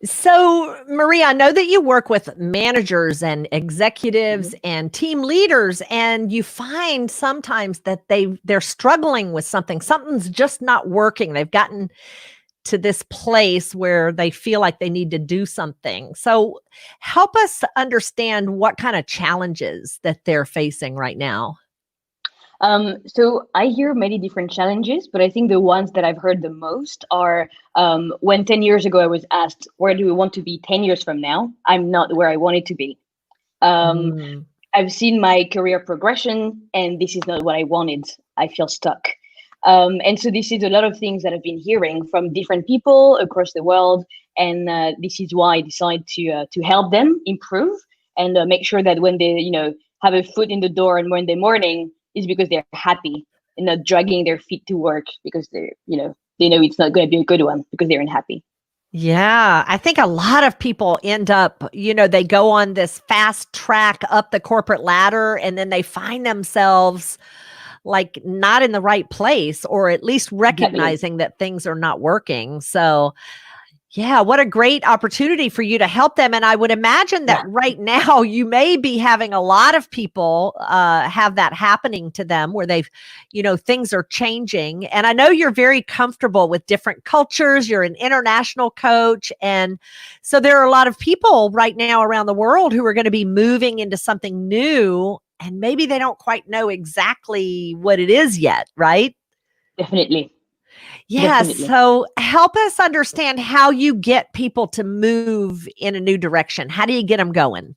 So, Marie, I know that you work with managers and executives Mhm. and team leaders, and you find sometimes that they're struggling with something. Something's just not working. They've gotten to this place where they feel like they need to do something. So, help us understand what kind of challenges that they're facing right now. So I hear many different challenges, but I think the ones that I've heard the most are when 10 years ago I was asked, where do we want to be 10 years from now? I'm not where I wanted to be. Um, Mm. I've seen my career progression, and this is not what I wanted. I feel stuck. And so this is a lot of things that I've been hearing from different people across the world, and this is why I decided to help them improve and make sure that when they have a foot in the door on Monday morning is because they're happy and not dragging their feet to work because they know it's not going to be a good one because they're unhappy. Yeah, I think a lot of people end up, they go on this fast track up the corporate ladder and then they find themselves like not in the right place or at least Exactly. recognizing that things are not working. So, yeah, what a great opportunity for you to help them. And I would imagine that Yeah. right now you may be having a lot of people have that happening to them where things are changing. And I know you're very comfortable with different cultures. You're an international coach. And so there are a lot of people right now around the world who are going to be moving into something new. And maybe they don't quite know exactly what it is yet, right? Definitely. Yeah. Definitely. So help us understand how you get people to move in a new direction. How do you get them going?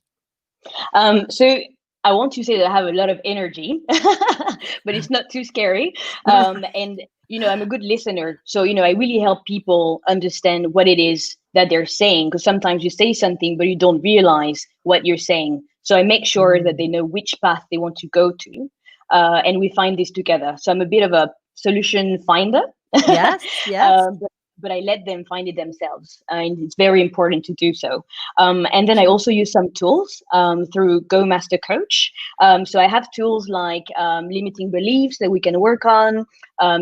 So I want to say that I have a lot of energy, but it's not too scary. And I'm a good listener, so I really help people understand what it is that they're saying. Because sometimes you say something, but you don't realize what you're saying. So I make sure that they Mm. know which path they want to go to, and we find this together. So I'm a bit of a solution finder. Yes, yes. But I let them find it themselves, and it's very important to do so. And then I also use some tools through Go Master Coach. So I have tools like limiting beliefs that we can work on,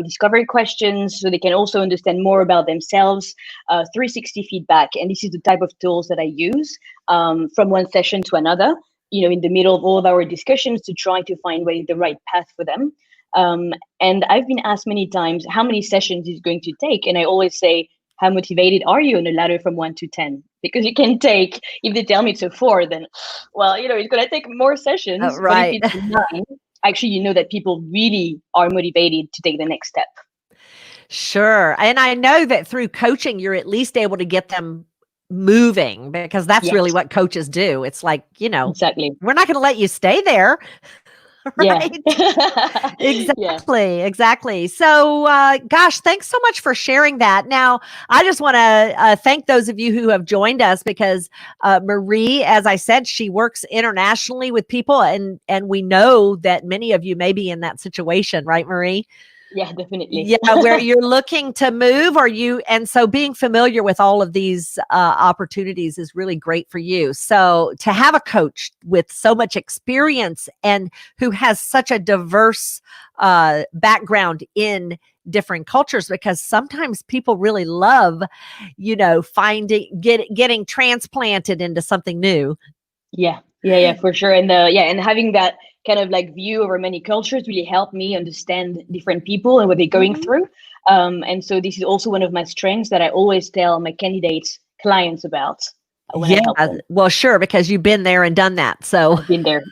discovery questions, so they can also understand more about themselves, 360 feedback. And this is the type of tools that I use from one session to another, in the middle of all of our discussions to try to find what is the right path for them. Um, and I've been asked many times how many sessions is going to take. And I always say, how motivated are you on a ladder from 1 to 10? Because you can take, if they tell me it's a 4, then, well, it's going to take more sessions. But if Right. it's a 9, actually, you know that people really are motivated to take the next step. Sure. And I know that through coaching, you're at least able to get them moving because that's Yes, really what coaches do. It's like, exactly. we're not going to let you stay there. Yeah. Right. Yeah. Exactly, exactly. So, gosh, thanks so much for sharing that. Now, I just want to thank those of you who have joined us because Marie, as I said, she works internationally with people, and we know that many of you may be in that situation, right, Marie? Yeah, definitely. Yeah, where you're looking to move and so being familiar with all of these opportunities is really great for you. So to have a coach with so much experience and who has such a diverse background in different cultures, because sometimes people really love, getting transplanted into something new. Yeah, yeah, for sure. And and having that kind of like view over many cultures really helped me understand different people and what they're going Mhm. through. And so this is also one of my strengths that I always tell my candidates, clients about when I Yeah, help them. well, sure, because you've been there and done that. So I've been there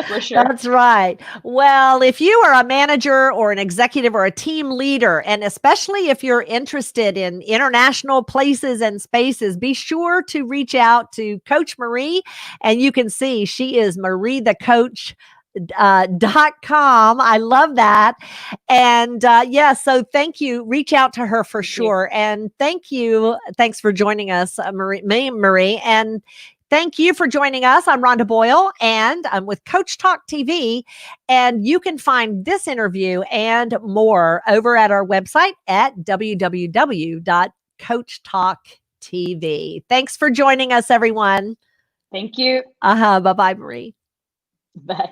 for sure. that's right. Well, if you are a manager or an executive or a team leader, and especially if you're interested in international places and spaces, be sure to reach out to Coach Marie. And you can see she is Marie the Coach. .com. I love that. And yeah, so thank you. Reach out to her for Thank you. sure. And thank you. Thanks for joining us, Marie. And thank you for joining us. I'm Rhonda Boyle and I'm with Coach Talk TV. And you can find this interview and more over at our website at www.coachtalktv. Thanks for joining us, everyone. Thank you. Bye bye, Marie. Bye.